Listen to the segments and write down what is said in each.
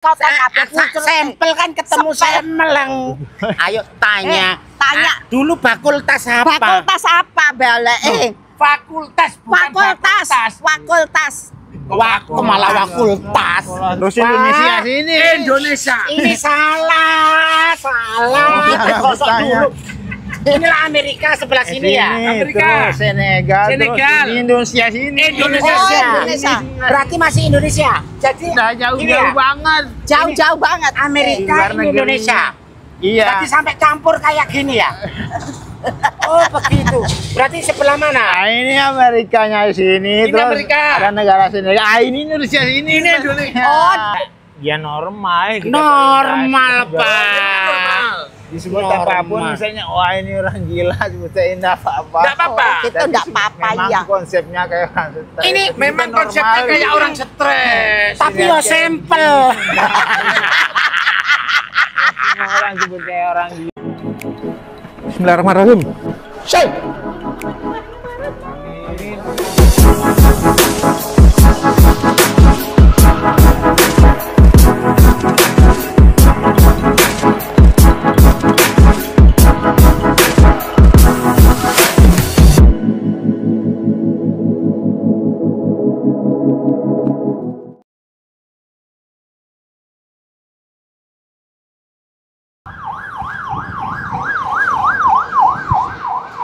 Sampel kan ketemu saya meleng. Ayo tanya. Tanya. Dulu fakultas apa? Fakultas apa, Bale? Fakultas bukan Fakultas. Malah fakultas. Terus Indonesia sini. Indonesia. Ini salah. Kosong dulu. Inilah Amerika sebelah sini ya. Amerika. Senegal. Terus Indonesia sini. Indonesia. Berarti masih Indonesia. Jadi udah jauh-jauh banget. Jauh-jauh banget. Amerika ini Indonesia. Iya. Berarti sampai campur kayak gini ya. Oh begitu. Berarti sebelah mana? Nah, ini Amerikanya sini. Ini terus Amerika. ada negara Senegal. Ini Indonesia sini. Ini Indonesia. Oh. Ya normal. Normal Pak. Disebut apapun misalnya, wah ini orang gila, sebutnya enggak apa-apa. Enggak apa-apa. Itu enggak apa-apa ya. Konsepnya kayak orang stres. Ini memang konsepnya kayak orang stres. Tapi yo sampel. Orang sebut kayak orang gila. Bismillahirrahmanirrahim. Syai.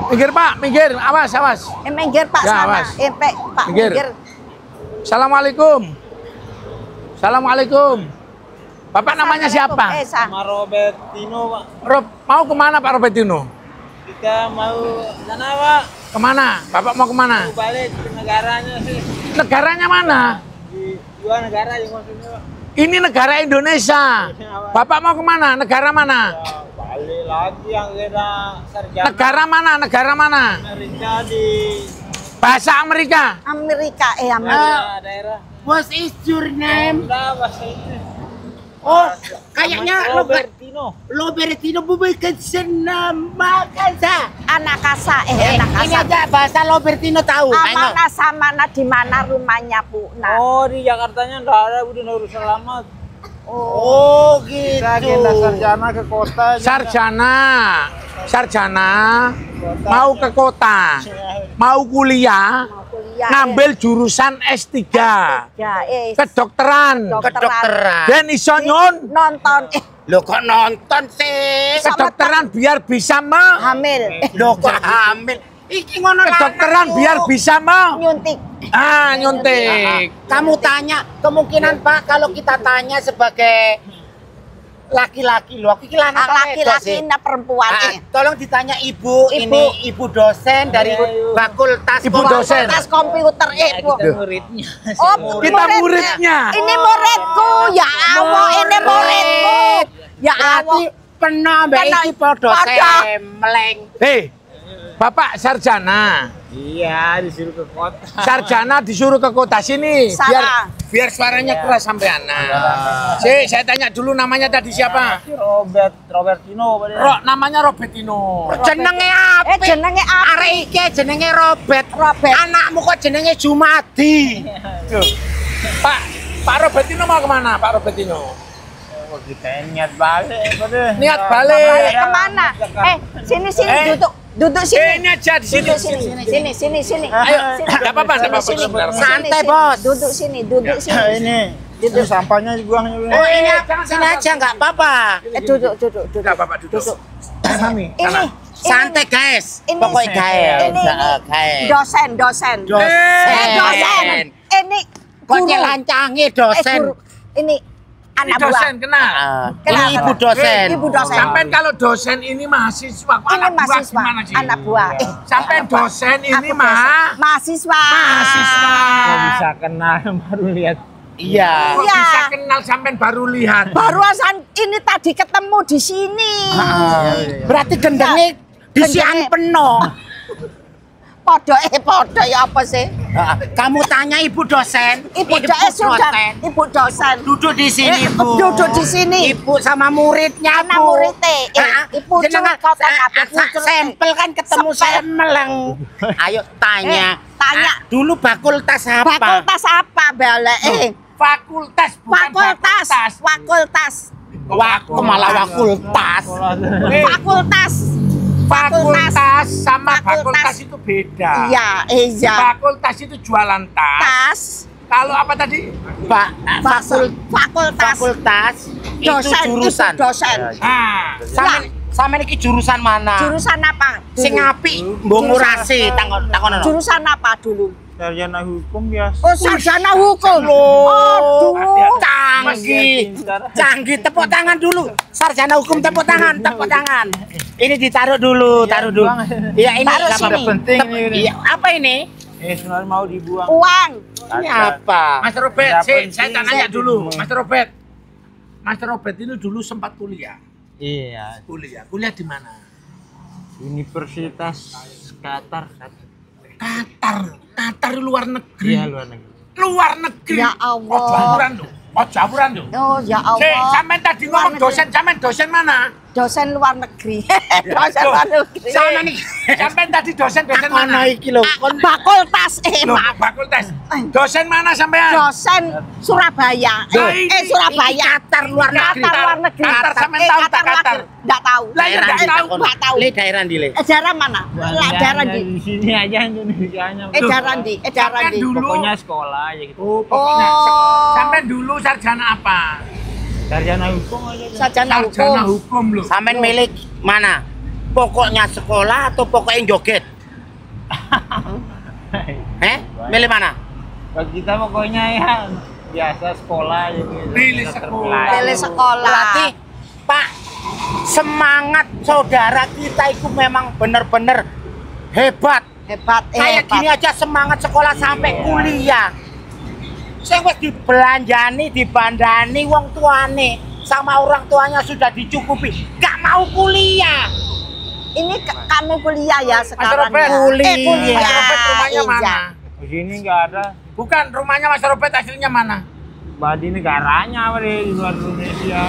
Minggir Pak, minggir, awas, awas. Minggir Pak Ya, sana. awas. Pak Minggir. minggir. Assalamualaikum. Assalamualaikum. Bapak namanya siapa? Nama Robertino, Pak. Mau kemana Pak Robertino? Kita mau sana, Pak. Kemana? Bapak mau kemana? Mau balik ke negaranya sih. Negaranya mana? Di dua negara yang maksudnya, Pak. Ini negara Indonesia. Bapak mau kemana? Negara mana? Ya, balik lagi yang kita sarjana. Negara mana? Negara mana? Amerika di Bahasa Amerika. Amerika. daerah. What is your name? Udah, bahasa itu. Oh, kayaknya Robertino. bukan senama kasa. Anak kasa. Anak Ini kasa. aja bahasa Robertino tahu. Amana sama di mana rumahnya Bu? Nah. Oh, di Jakartanya enggak ada, Bu, di Nur Selamat. Oh, gitu. Kita sarjana ke kota. Sarjana mau ke kota, mau kuliah, ngambil jurusan S3, kedokteran, dan iso nonton. Loh kok nonton sih? Kedokteran biar bisa hamil. Loh kok hamil? Iki ngono kedokteran biar bisa nyuntik. Nyuntik. Kamu tanya, kemungkinan Pak kalau kita tanya sebagai laki-laki loh, iki laki-laki ini perempuan. Tolong ditanya ibu, ini ibu dosen dari fakultas fakultas komputer Ibu. Muridnya. Oh, kita muridnya. Ini muridku, ya Allah, ini muridku. Ya Allah. Pernah mbak iki podo meleng. Hei, Bapak sarjana. Iya, disuruh ke kota. Sarjana disuruh ke kota sini biar suaranya keras sampai anak. Saya tanya dulu namanya tadi siapa? Robertino. Namanya Robertino. Jenenge apa? Jenenge apa? Arek iki jenenge Robert. Anakmu kok jenenge Jumadi. Pak Robertino mau kemana? Pak Robertino? Kita niat balik. Niat balik. Kemana? Sini duduk sini. Ini aja di sini. Sini. Ayo, enggak apa-apa. Santai, Bos. Duduk sini. Ini sampahnya dibuang. Oh, ini sini aja enggak apa-apa. Duduk. Enggak apa-apa, duduk. Ini santai, guys. Pokoknya guys. Dosen. Ini kok lancangi dosen. Ini anak buah. Dosen kenal. Ini ibu dosen. Sampai kalau dosen ini mahasiswa. Ini mahasiswa. Anak buah. Sampai dosen ini mahasiswa. Kok bisa kenal baru lihat. Iya. Bisa kenal sampai baru lihat. Barusan ini tadi ketemu di sini. Berarti gendengnya disian penuh. Podo ya apa sih? Kamu tanya ibu dosen. Ibu dosen. Duduk di sini, Bu. Duduk di sini. Ibu sama muridnya, Bu. Anak muridnya. Ibu sampel kan ketemu saya meleng. Ayo tanya. Tanya. Dulu fakultas apa? Fakultas apa, Bale? Fakultas, bukan Fakultas. Fakultas. Malah fakultas. Fakultas. Fakultas sama Fakultas. fakultas itu beda. Iya, iya. Fakultas itu jualan tas. Tas. Kalau apa tadi? Fakultas. Fakultas itu Dosen jurusan. itu dosen. Ah, Sama niki jurusan mana? Jurusan apa? Sing apik mbok ngurasi takon. Jurusan apa dulu? Sarjana hukum biasa. Oh, sarjana hukum. Aduh, Aduh. canggih. Canggih, tepuk tangan dulu. Sarjana hukum tepuk tangan. Ini ditaruh dulu, taruh dulu. Iya, ini Taruh nggak apa-apa. sini. Penting ini. Iya, apa ini? Sebenarnya mau dibuang. Uang. Ini apa? Mas Robert, saya tanya dulu, Mas. Mas Robert ini dulu sempat kuliah. Iya, Kuliah di mana? Universitas Qatar. Qatar luar negeri. Iya, luar negeri. Luar negeri. Ya Allah. Jaburan tuh. Oh, ya Allah. Sampai tadi ngomong dosen, dosen mana? Dosen luar negeri. Dosen luar negeri. Sama nih. Sampai tadi dosen mana? Iki lho. Fakultas. Loh, fakultas. Dosen mana sampean? Dosen Surabaya. Surabaya. Qatar luar negeri. Qatar luar negeri. Qatar sampean tahu tak Qatar? Enggak tahu. Lah ya Daerah enggak di tahu. Enggak tahu. Le daerah di le. Daerah mana? Daerah di. Di sini aja Indonesianya. Daerah di. Daerah Sampean di. dulu. Pokoknya sekolah aja gitu. Oh, pokoknya Oh. sampean dulu sarjana apa? Sarjana hukum aja. Sarjana Sarjana hukum. hukum loh. Sampean milik mana? Pokoknya sekolah atau pokoknya joget? Milih mana? Bagi kita pokoknya ya biasa sekolah aja gitu. Pilih sekolah. Pilih sekolah. Berarti Pak, semangat saudara kita itu memang benar-benar hebat. Hebat. Kayak gini aja semangat sekolah sampai kuliah. Saya wis dibelanjani, dibandani wong tuane sama orang tuanya sudah dicukupi. Gak mau kuliah. Ini kamu kuliah ya sekarang Robert, ya? kuliah. Kuliah. Mas Robert rumahnya Iya. mana? Di sini nggak ada. Bukan, rumahnya Mas Robert aslinya mana? Di negaranya apa di luar Indonesia.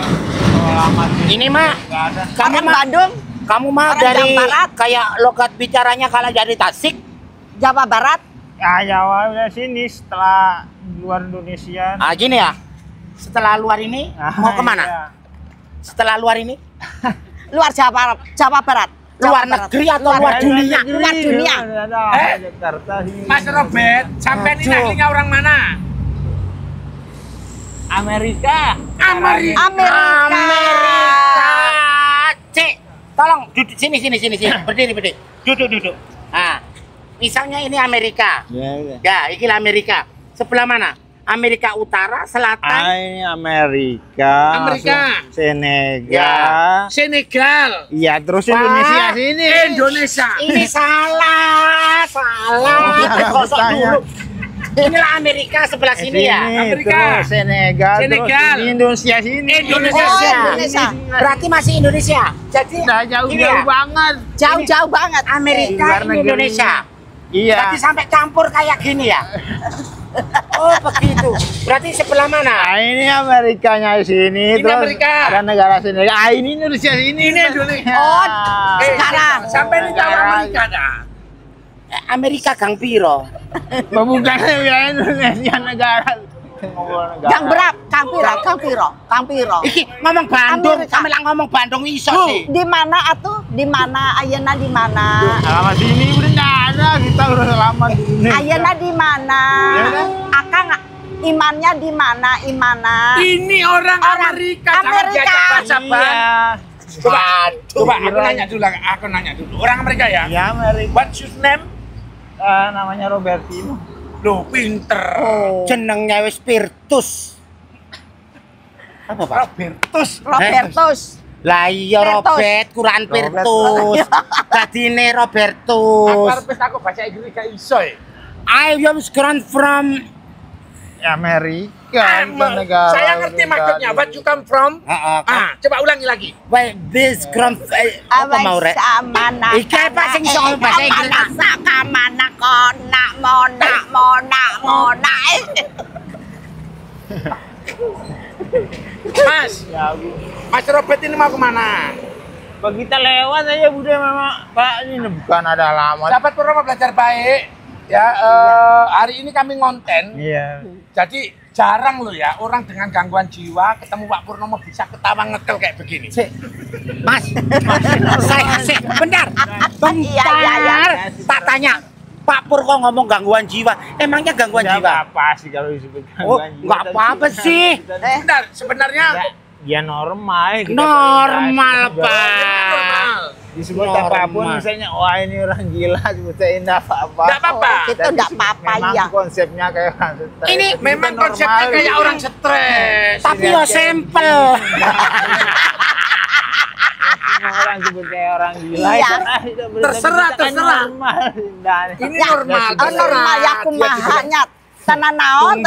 Alamat Ini mah nggak ada. kamu Orang mah Bandung, kamu mah Orang dari Jawa Barat. kayak logat bicaranya kalau dari Tasik. Jawa Barat. Ya Jawa udah sini setelah luar Indonesia. Ah gini ya. Setelah luar ini mau kemana? Iya. Setelah luar ini Luar Jawa Barat. Jawa Barat. luar Jawa Barat. negeri atau luar dunia? Luar dunia. Jakarta sini. Mas Robert, sampean ini Aduh. aslinya orang mana? Amerika. Amerika. Amerika. Cek, tolong duduk sini. Berdiri. Duduk. Nah, misalnya ini Amerika. Ya, Ya, ini Amerika. Sebelah mana? Amerika Utara, Selatan. ini Amerika. Amerika. Senegal. Senegal. Iya, terus Pak. Indonesia sini. Indonesia. Ini salah. Kosok tanya. dulu. Inilah Amerika sebelah sini ya. Amerika. Terus Senegal. Senegal. Terus ini Indonesia sini. Indonesia. Oh, Indonesia. Berarti masih Indonesia. Jadi Udah jauh ini ya, banget. Jauh-jauh banget. Amerika Luar ini negeri. Indonesia. Iya. Berarti sampai campur kayak gini ya. Oh begitu. Berarti sebelah mana? Nah, ini Amerikanya sini. Ini terus Amerika. ada negara Senegal. Ah, ini Indonesia sini. Ini Indonesia. Oh, Eh, sekarang. sampai ini tahu Amerika dah. Amerika Gang Piro. Bukan ya Indonesia negara. Gang berapa? Kang Piro. Iki ngomong Bandung, Amerika. sampe lah ngomong Bandung iso sih. Di mana atuh? Di mana? Ayeuna di mana? Alamat sini udah nggak ada. Kita udah lama di sini. Ayeuna di mana? Akang imannya di mana? Imana? Ini orang Amerika, jangan Amerika. diajak bahasa Bang. Iya. Coba aku nanya dulu. Orang Amerika ya? Ya Amerika. What's your name? Namanya Robertino. Loh, pinter. Jenengnya wis Pirtus. Apa, Pak? Robertus. Lah iya Pirtus. Robert, Quran Pirtus. Dadine Robertus. Aku baca Inggris gak iso ya. I am grown from Amerika. itu negara. Saya ngerti maksudnya. What you come from? Coba ulangi lagi. Why this grown apa mau rek? Samana. Iki apa sing iso ngomong bahasa Inggris? Sakamana kona mona. Mas, Ya, Bu. Mas Robert ini mau kemana? Pak, kita lewat aja Bunda memang. Pak, ini bukan ada alamat. Sahabat Purwomo belajar baik. Ya, hari ini kami ngonten. Iya. Jadi jarang loh ya orang dengan gangguan jiwa ketemu Pak Purnomo bisa ketawa ngekel kayak begini. Mas, saya bentar. Bentar. Tak tanya. Pak Pur kok ngomong gangguan jiwa? Emangnya gangguan jiwa? Apa sih kalau disebut Oh, gangguan jiwa? nggak apa-apa sih. Bentar, sebenarnya Ya normal. kita Normal, toleransi. Pak. Disebut Normal. apapun misalnya, wah ini orang gila, sebutnya enggak apa-apa. enggak apa-apa. Oh, itu enggak apa-apa Memang ya. konsepnya kayak orang stres. Ini Itu Memang normal. konsepnya kayak orang stres. Tapi yo sampel. Semua orang sebut kayak orang gila. Iya. karena itu berarti Terserah, kita kan terserah. normal. Dan Ini Ya, normal. oh, terserah. normal ya kumahanya. Tanah naon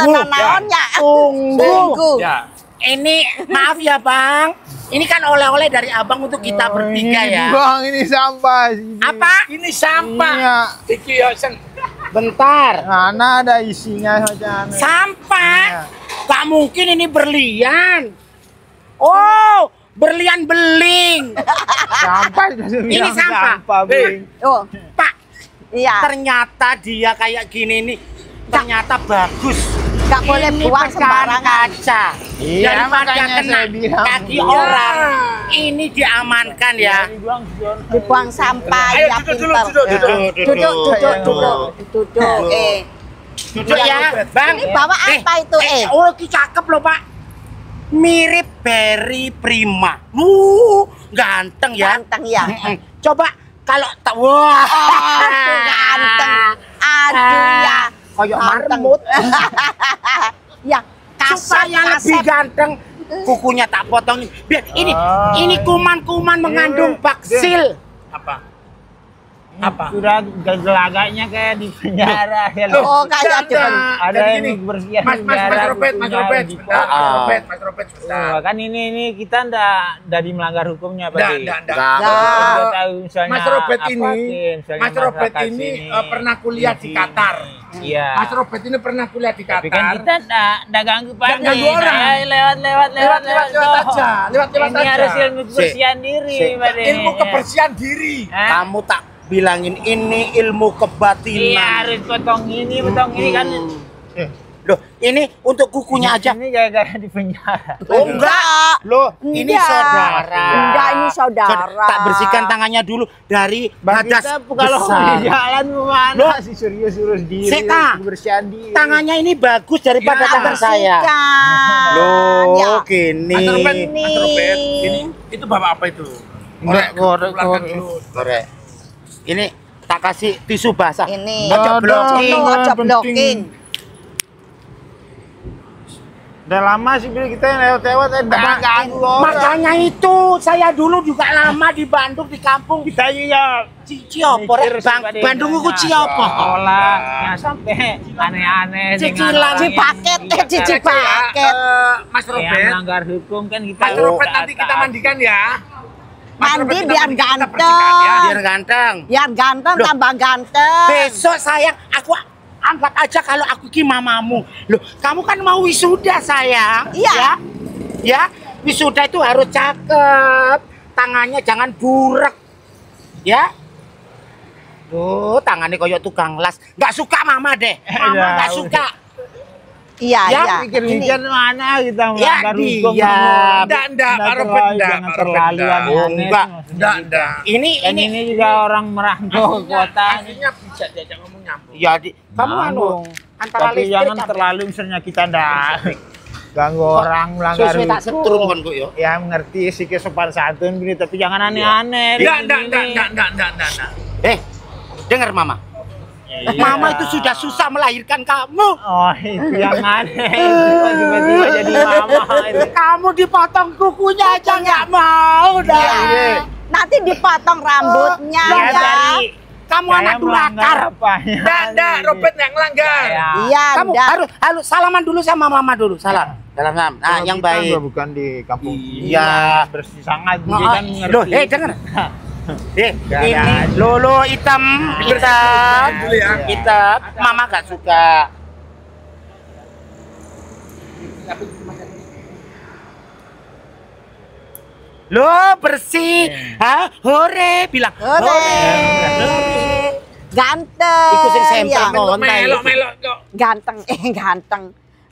ya. Tunggu. Ya. Ini maaf ya Bang. Ini kan oleh-oleh dari Abang untuk kita bertiga ya. Bang, ini sampah. Apa? Ini sampah. Iya. Iki yo sen. Bentar. Mana ada isinya macam aneh. Sampah? Gak mungkin ini berlian. Oh, berlian beling. Sampah sudah Ini bilang sampah. Bing. Oh, Pak, iya. ternyata dia kayak gini nih. Ternyata bagus. Enggak boleh Ini buang pecahan sembarangan. kaca. Iya, Daripada makanya kena saya bilang. kaki Iya. orang. Ini diamankan ya. Dibuang Sion. Dibuang sampah Ayo ya duduk dulu, pinter. duduk. Duduk. Duduk ya, Bang. Ini bawa apa itu, Oh, ki cakep loh, Pak. Mirip Berry Prima. Ganteng ya. Ganteng ya. Coba kalau tak wah. Oh, ganteng. Aduh ya. Kayak Ganteng. marmut. Ya, kasar Supaya lebih ganteng. Kukunya tak potong. Biar ini kuman-kuman mengandung baksil. Apa? Apa? Sudah gelagaknya kayak di penjara ya loh. Oh, kayak di Ada Jadi yang gini, bersihan Mas Robert, di Mas Robert, Oh, kan ini kita ndak melanggar hukumnya, Pak. Enggak. Udah tahu misalnya Mas Robert apa, ini, misalnya Mas Robert masyarakat ini sini, pernah kuliah di Qatar. Iya. Mas Robert ini pernah kuliah di Tapi kan Qatar. kita ndak ganggu Pak. Nggak ganggu orang. Lewat aja. Lewat Ini aja. harus ilmu kebersihan diri, Pak. Ilmu kebersihan diri. Kamu tak bilangin ini ilmu Iya, kebatinan. harus potong ini kan. Loh, ini untuk kukunya aja. Ini gara-gara di penjara. Oh enggak. Loh, ini Enggak. saudara. Enggak, ini saudara. Tak bersihkan tangannya dulu dari Bang, hadas kita kalau besar. di jalan kemana Loh. sih serius diri, Seta. kebersihan diri. Tangannya ini bagus daripada Ya, tangan saya. Bersihkan. Loh, Ya. gini. Mas Robert, Ini. Mas Robert, ini itu bapak apa itu? Ulangkan dulu. Korek. Ini tak kasih tisu basah. Ini. Ojo blocking. Ojo blocking. Udah lama sih Bil, kita yang lewat-lewat Nah, ganggu orang. makanya itu saya dulu juga lama di Bandung di kampung Kita ya Ciopo rek Bandung ku Ciopo. Sekolah yang sampai aneh-aneh Cicilan, dengan orang yang cici paket. Mas yang Robert, melanggar hukum kan kita Mas Robert nanti kita mandikan ya. Mas Mandi Robert, kita biar mandikan, kita ganteng. bersihkan ya. Biar ganteng. Biar ganteng Loh. tambah ganteng. Besok sayang aku anggap aja kalau aku ki mamamu. Loh, kamu kan mau wisuda sayang. Iya. Ya. Ya, wisuda itu harus cakep. Tangannya jangan burek. Ya. Tuh, tangannya koyok tukang las. Nggak suka mama deh. Mama Ya, nggak suka. Iya, Ya, iya. pikir-pikir mana kita Ya, melanggar hukum. dia. Enggak, Pak Robert, enggak, Jangan Pak Robert, terlalu enggak. aneh-aneh. Enggak. Enggak. Ini juga orang merantau ke kota. Akhirnya bisa diajak ngomong nyambung. Ya, kamu anu Nyambung. antara Tapi listrik jangan sampai- terlalu misalnya kita ndak ganggu orang melanggar Sesuai tak setrum hukum. kon kok yo. Ya mengerti sih sopan santun gini, tapi jangan aneh-aneh. Enggak. Dengar mama. Iya. Mama itu sudah susah melahirkan kamu. Oh itu yang aneh. Itu tiba-tiba jadi mama itu. Kamu dipotong kukunya aja nggak mau dah. Iya. Nanti dipotong rambutnya Dia ya. dari Kamu saya anak melanggar durakar. apa ya? Enggak, Robert yang ngelanggar. Ya. Iya, Kamu ndak. harus salaman dulu sama mama dulu. Salam. Salam. Nah, Kalau yang kita baik. bukan di kampung. Iya. Bersih sangat. Oh, Dia kan mengerti. loh, dengar. Ya, Ini ya. lolo hitam, dulu ya. hitam. Mama gak suka. Loh, bersih. Hah? Hore, bilang. Ganteng. Iku sing sempel ya. ngontai. Melok kok. Ganteng, ganteng.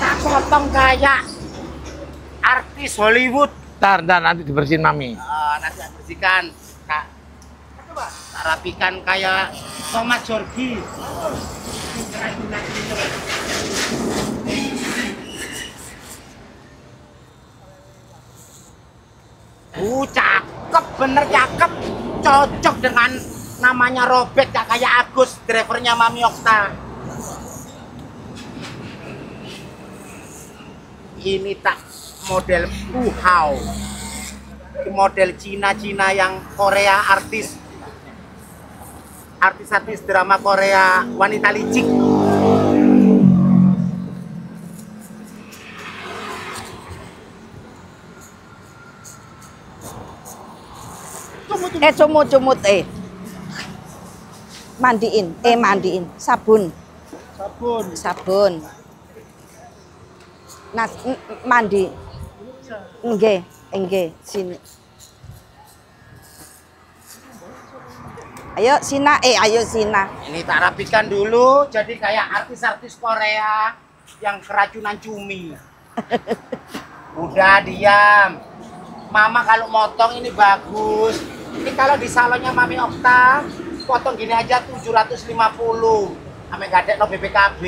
tak potong kayak artis Hollywood. Ntar nanti dibersihin Mami. Nanti tak bersihkan. Tak rapikan kayak Thomas Jorgi. Cakep, bener cakep. Cocok dengan namanya Robert, gak kayak Agus, drivernya Mami Okta. Ini tak model Puhao. Model Cina-Cina yang Korea artis drama Korea wanita licik. Cumut mandiin sabun. Nah, mandi. Nggih, sini. Ayo Sina. Ini tak rapikan dulu jadi kayak artis-artis Korea yang keracunan cumi. Udah diam. Mama kalau motong ini bagus. Ini kalau di salonnya Mami Okta, potong gini aja 750. Ame gadek no BPKB.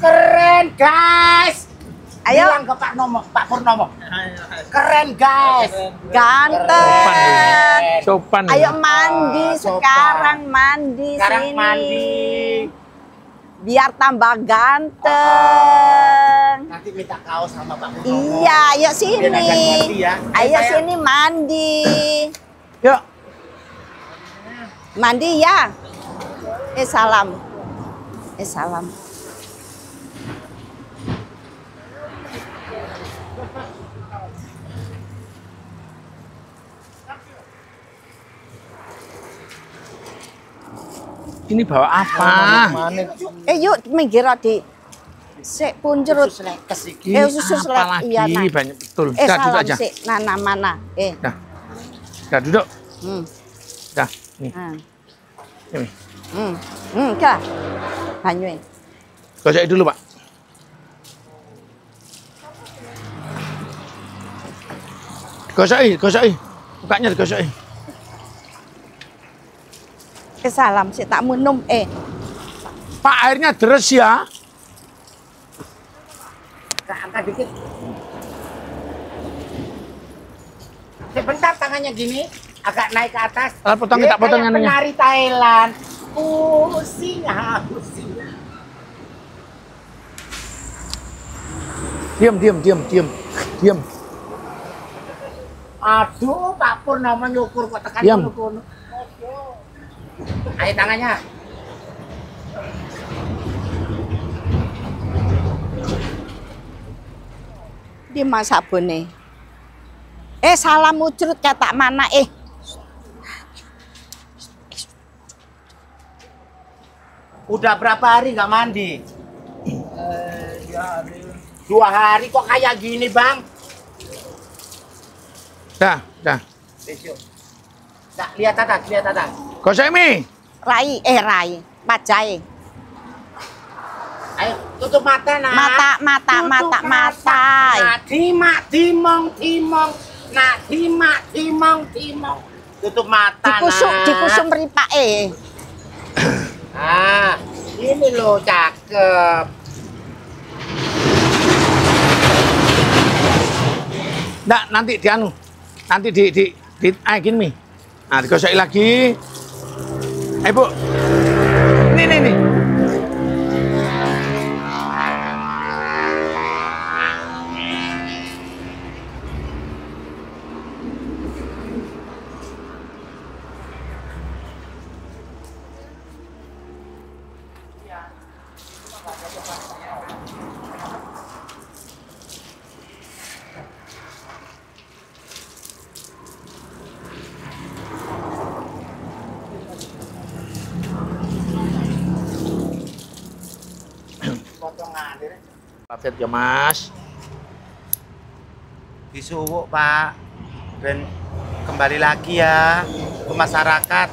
Keren guys. Ayo. Bilang ke Pak Purnomo. Keren guys. Ganteng. Sopan. Ayo Ya. mandi sekarang mandi Sekarang sini. mandi. Biar tambah ganteng. Nanti minta kaos sama Pak Purnomo. Iya, ayo Biar sini. agak ngerti ya. Ayo Saya- sini mandi. Yuk. Mandi ya. Salam. Salam. Ini bawa apa? Yuk minggir di. Sik punjerut. Susus apa lek. lagi? Iya, nah. Banyak betul. Dah duduk Salam aja. sik. Nana mana? Dah duduk. Hmm. Dah. Nih. Nah. Ini. Kah. Banyu. Gosok dulu, Pak. Gosoki. Bukanya digosoki. Salam sik tak minum. Pak, airnya deres ya. Angkat dikit. Sebentar tangannya gini, agak naik ke atas. Potongin, tak potong kayak anunya. penari Thailand. Pusing. Diam. Aduh, Pak Purnomo nyukur kok tekan Diam. kono. Ayo tangannya. Di mas sabune. Salam mujrut kata mana Udah berapa hari nggak mandi? 2 hari kok kayak gini, Bang? Dah. Besok. Nah, lihat atas. Gosok Mi. Rai pajai. Ayo, tutup mata, nak. Mata. Nah, timong. Nah, timong. Tutup mata, Dikusum ripake. Ah, ini loh cakep. Nggak, nanti nanti gini Mi. Nah, digosoki lagi. Bu. Nih. Pamit ya Mas. Disuwuk, Pak. Ben kembali lagi ya ke masyarakat.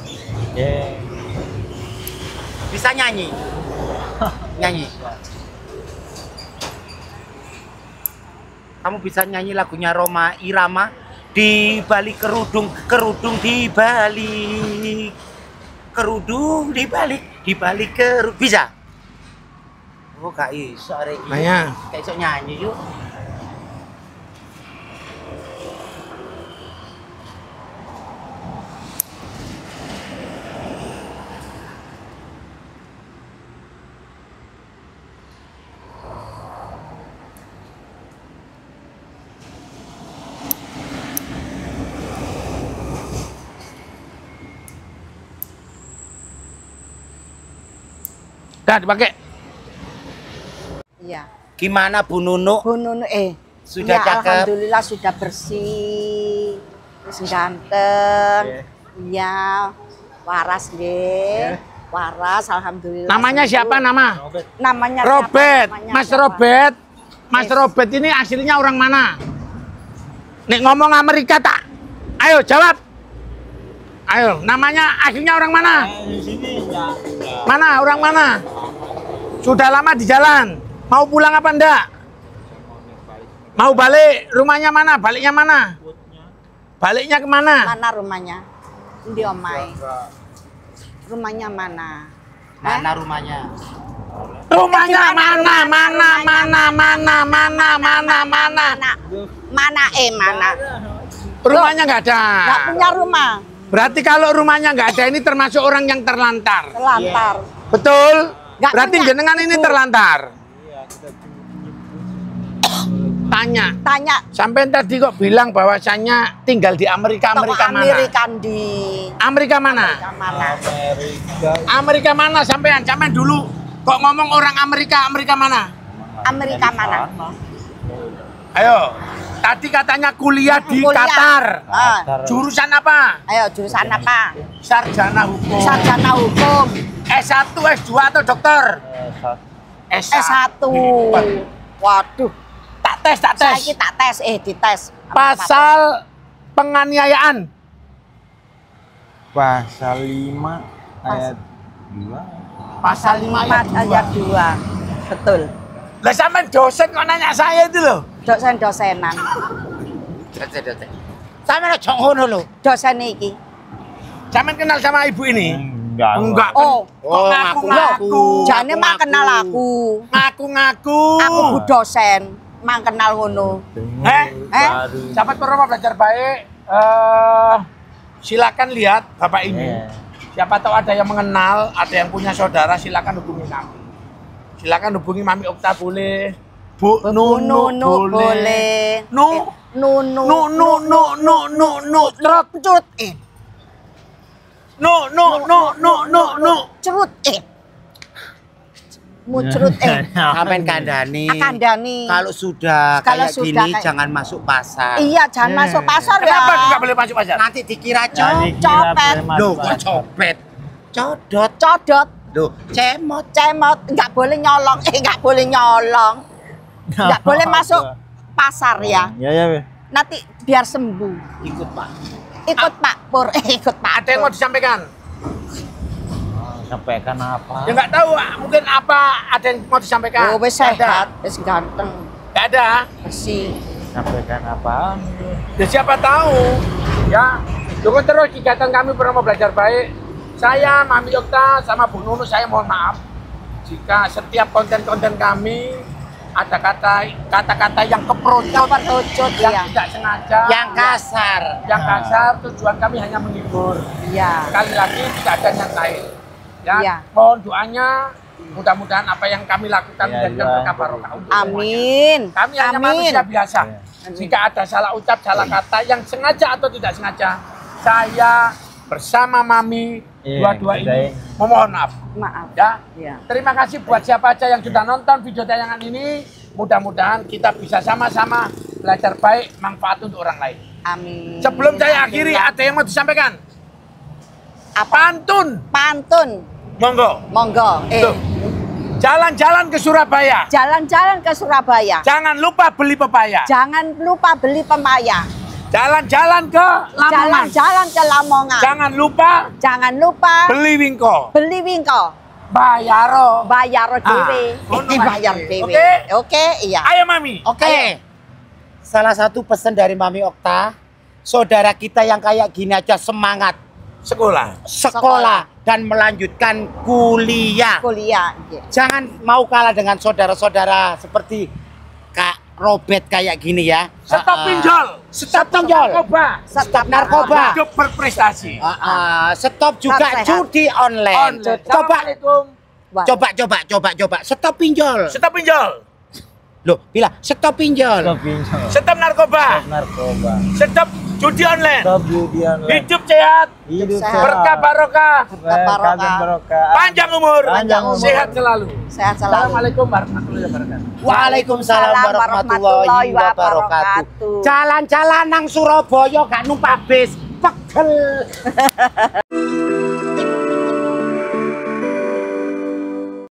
Bisa nyanyi? Nyanyi. Kamu bisa nyanyi lagunya Rhoma Irama? Di balik kerudung di balik kerudung, di balik kerudung. Bisa? Oh, gak iso arek iki. Nanya. Gak iso nyanyi yuk. Dah dipakai. Iya. Gimana Bu Nunu? Bu Nunu Sudah ya, cakep? Alhamdulillah sudah bersih. Terus ganteng. Iya. Waras nggih. Waras alhamdulillah. Namanya sembuh. siapa nama? Namanya Robert. siapa? Namanya Mas siapa? Robert. Mas Yes. Robert ini aslinya orang mana? Nek ngomong Amerika tak? Ayo jawab. Ayo, namanya aslinya orang mana? Di sini enggak. Mana? Orang mana? Sudah lama di jalan. Mau pulang apa enggak? Mau balik? Rumahnya mana? Baliknya mana? Baliknya kemana? Mana rumahnya? Di omai. Rumahnya mana? Mana rumahnya? Rumahnya mana? Mana? Mana? Rumahnya nggak ada. Nggak punya rumah. Berarti kalau rumahnya nggak ada ini termasuk orang yang terlantar. Terlantar. Betul? Nggak Berarti punya. jenengan ini terlantar. Tanya. Tanya Sampai tadi kok bilang bahwasannya tinggal di Amerika mana? Amerika di Amerika mana? mana? Amerika mana sampean? Sampean dulu kok ngomong orang Amerika mana? Amerika mana? Ayo. Tadi katanya kuliah di Kuliah. Qatar. Ah, Jurusan apa? ayo jurusan apa? Sarjana hukum. Sarjana hukum. S1, S2 atau dokter? S1. Waduh, Tak tes. saya kita tes, dites. Pasal penganiayaan. Pasal 5 ayat 2. Pasal 5 ayat 2. Ayat 2. Betul. Lah sampean dosen kok nanya saya itu loh. Dosen-dosenan. Dosen. Sampe aja ngono lho. Dosen iki. Sampean kenal sama ibu ini? Enggak. Enggak. Oh, Kok ngaku-ngaku? jane mah kenal aku. Ngaku-ngaku. Aku bu dosen, mang kenal ngono. Sahabat Purnomo belajar baik. Silakan lihat Bapak ini. Siapa tahu ada yang mengenal, ada yang punya saudara, silakan hubungi kami. Silakan hubungi Mami Okta boleh. Bu Nunu boleh. Nunu. Trot. Curut No. Curut Mucrut Sampean kandhani. Kandhani. Kalau sudah Kalau kayak sudah gini kayak- jangan masuk pasar. Iya, jangan masuk pasar ya. Kenapa nggak boleh masuk pasar? Nanti dikira Copet. Loh, kok copet? Codot. Codot, Loh, cemot. cemot, nggak boleh nyolong. Nggak boleh nyolong. Nggak boleh masuk pasar ya. Ya. Nanti biar sembuh. Ikut, Pak. Ikut Pak Pur, ikut Pak. Ada yang mau disampaikan? Sampaikan apa? Ya nggak tahu, mungkin apa ada yang mau disampaikan? Oh, wis Nggak ada. sehat, wis ganteng, Nggak ada. bersih. Sampaikan apa? Ya siapa tahu. Ya, dukung terus kegiatan kami Purnomo Belajar Baik. Saya, Mami Okta, sama Bu Nunu, saya mohon maaf jika setiap konten-konten kami ada kata-kata yang keprojot, Keprojot, yang iya. tidak sengaja, Yang kasar. yang kasar. Tujuan kami hanya menghibur. Iya. Sekali lagi tidak ada yang lain. Ya, Iya. mohon doanya. Mudah-mudahan apa yang kami lakukan Ya, menjadikan iya. berkah barokah untuk semuanya. Amin. Kami hanya Amin. manusia biasa. Amin. Jika ada salah ucap, salah kata yang sengaja atau tidak sengaja, saya bersama Mami Iya, dua-dua kita ini memohon maaf. Maaf. Ya, Iya. terima kasih buat siapa aja yang sudah nonton video tayangan ini. Mudah-mudahan kita bisa sama-sama belajar baik, manfaat untuk orang lain. Amin. Sebelum saya Amin, akhiri, ya. ada yang mau disampaikan? Apa? Pantun, Pantun. monggo. Monggo. Tuh. Jalan-jalan ke Surabaya. Jalan-jalan ke Surabaya. Jangan lupa beli pepaya. Jangan lupa beli pepaya. Jalan-jalan ke Lamongan. Jalan-jalan ke Lamongan. Jangan lupa Jangan lupa beli wingko. beli wingko. bayaro. bayar dhewe. ngono Iki bayar Mami. dhewe. Oke? Oke, iya. Ayo Mami. Oke. Salah satu pesan dari Mami Okta, saudara kita yang kayak gini aja semangat sekolah dan melanjutkan kuliah. Kuliah, iya. Jangan mau kalah dengan saudara-saudara seperti Kak Robert kayak gini ya. Stop pinjol. Stop pinjol. Narkoba. Stop narkoba. Hidup berprestasi. Stop juga Sehat. judi online. Online. Coba, Assalamualaikum. Wah. coba. Stop pinjol. Stop pinjol. Loh, bilang stop pinjol. Stop narkoba. Stop judi online. Hidup sehat. Sehat. Berkah barokah. Barokah. Panjang umur. Panjang umur. Sehat selalu. Sehat selalu. Assalamualaikum warahmatullahi wabarakatuh. Waalaikumsalam warahmatullahi wabarakatuh. Jalan-jalan nang Surabaya gak numpak bis, pegel.